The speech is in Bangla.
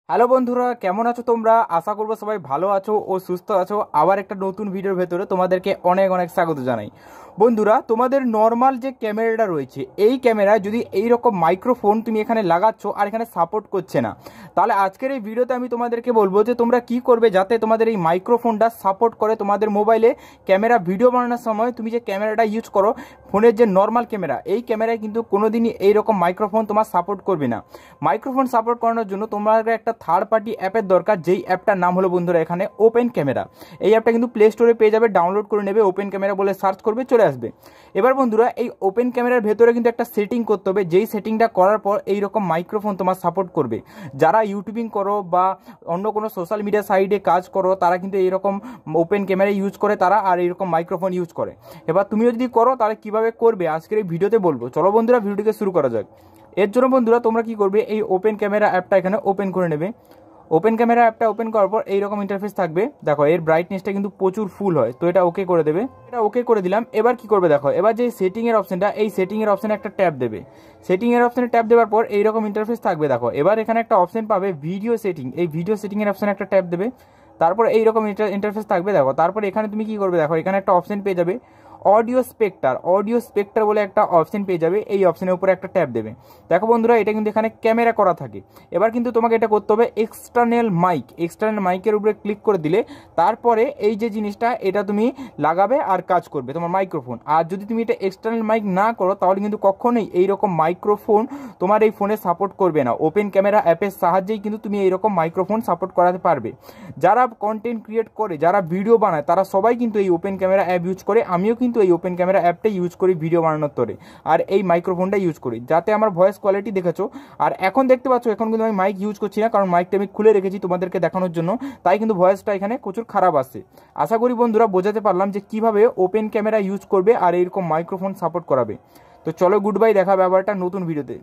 হ্যালো বন্ধুরা, কেমন আছো তোমরা? আশা করবো সবাই ভালো আছো ও সুস্থ আছো। আবার একটা নতুন ভিডিওর ভেতরে তোমাদেরকে অনেক অনেক স্বাগত জানাই। বন্ধুরা, তোমাদের নর্মাল যে ক্যামেরাটা রয়েছে, এই ক্যামেরায় যদি এই রকম মাইক্রোফোন তুমি এখানে লাগাচ্ছ আর এখানে সাপোর্ট করছে না, তাহলে আজকের এই ভিডিওতে আমি তোমাদেরকে বলবো যে তোমরা কি করবে যাতে তোমাদের এই মাইক্রোফোনটা সাপোর্ট করে তোমাদের মোবাইলে ক্যামেরা ভিডিও বানানোর সময়। তুমি যে ক্যামেরাটা ইউজ করো, ফোনের যে নর্মাল ক্যামেরা, এই ক্যামেরায় কিন্তু কোনোদিনই এইরকম মাইক্রোফোন তোমার সাপোর্ট করবে না। মাইক্রোফোন সাপোর্ট করানোর জন্য তোমার একটা থার্ড পার্টি অ্যাপের দরকার, যেই অ্যাপটার নাম হলো বন্ধুরা এখানে ওপেন ক্যামেরা। এই অ্যাপটা কিন্তু প্লে স্টোরে পেয়ে যাবে, ডাউনলোড করে নেবে, ওপেন ক্যামেরা বলে সার্চ করবে, চলে আসবে। এবার বন্ধুরা, এই ওপেন ক্যামেরার ভেতরে কিন্তু একটা সেটিং করতে হবে, যেই সেটিংটা করার পর এইরকম মাইক্রোফোন তোমার সাপোর্ট করবে। যারা ইউটিউবিং করো বা অন্য কোনো সোশ্যাল মিডিয়া সাইটে কাজ করো, তারা কিন্তু এইরকম ওপেন ক্যামেরা ইউজ করে তারা, আর এইরকম মাইক্রোফোন ইউজ করে। এবার তুমিও যদি করো তাহলে কীভাবে করবে আজকের এই ভিডিওতে বলবো। চলো বন্ধুরা, ভিডিওটিকে শুরু করা যাক। এর জন্য বন্ধুরা তোমরা কি করবে, এই ওপেন ক্যামেরা অ্যাপটা এখানে ওপেন করে নেবে। ওপেন ক্যামেরা অ্যাপটা ওপেন করার পর এইরকম ইন্টারফেস থাকবে। দেখো, এর ব্রাইটনেসটা কিন্তু প্রচুর ফুল হয়, তো এটা ওকে করে দেবে। এটা ওকে করে দিলাম। এবার কি করবে দেখো, এবার যে সেটিংয়ের অপশনটা, এই সেটিংয়ের অপশনে একটা ট্যাপ দেবে। সেটিংয়ের অপশনে ট্যাপ দেওয়ার পর এইরকম ইন্টারফেস থাকবে। দেখো, এবার এখানে একটা অপশন পাবে ভিডিও সেটিং, এই ভিডিও সেটিংয়ের অপশনে একটা ট্যাপ দেবে। তারপর এইরকম ইন্টারফেস থাকবে। দেখো, তারপর এখানে তুমি কি করবে, দেখো এখানে একটা অপশন পেয়ে যাবে অডিও স্পেক্টার বলে একটা অপশন পেয়ে যাবে। এই অপশনের উপরে একটা ট্যাপ দেবে। দেখো বন্ধুরা, এটা কিন্তু এখানে ক্যামেরা করা থাকে। এবার কিন্তু তোমাকে এটা করতে হবে এক্সটার্নাল মাইকের উপরে ক্লিক করে দিলে তারপরে এই যে জিনিসটা, এটা তুমি লাগাবে আর কাজ করবে তোমার মাইক্রোফোন। আর যদি তুমি এটা এক্সটার্নাল মাইক না করো, তাহলে কিন্তু কখনোই এইরকম মাইক্রোফোন তোমার এই ফোনে সাপোর্ট করবে না। ওপেন ক্যামেরা অ্যাপের সাহায্যেই কিন্তু তুমি এইরকম মাইক্রোফোন সাপোর্ট করাতে পারবে। যারা কন্টেন্ট ক্রিয়েট করে, যারা ভিডিও বানায়, তারা সবাই কিন্তু এই ওপেন ক্যামেরা অ্যাপ ইউজ করে। আমিও কিন্তু এই ওপেন ক্যামেরা অ্যাপটা ইউজ করি ভিডিও বানানোর তরে, আর এই মাইক্রোফোনটা ইউজ করি যাতে আমার ভয়েস কোয়ালিটি দেখেছো। আর এখন দেখতে পাচ্ছ, এখন কিন্তু আমি মাইক ইউজ করছি না, কারণ মাইকটা আমি খুলে রেখেছি তোমাদেরকে দেখানোর জন্য, তাই কিন্তু ভয়েসটা এখানে প্রচুর খারাপ আসছে। আশা করি বন্ধুরা বোঝাতে পারলাম যে কিভাবে ওপেন ক্যামেরা ইউজ করবে আর এইরকম মাইক্রোফোন সাপোর্ট করাবে। তো চলো, গুড বাই, দেখা হবে আবার একটা নতুন ভিডিওতে।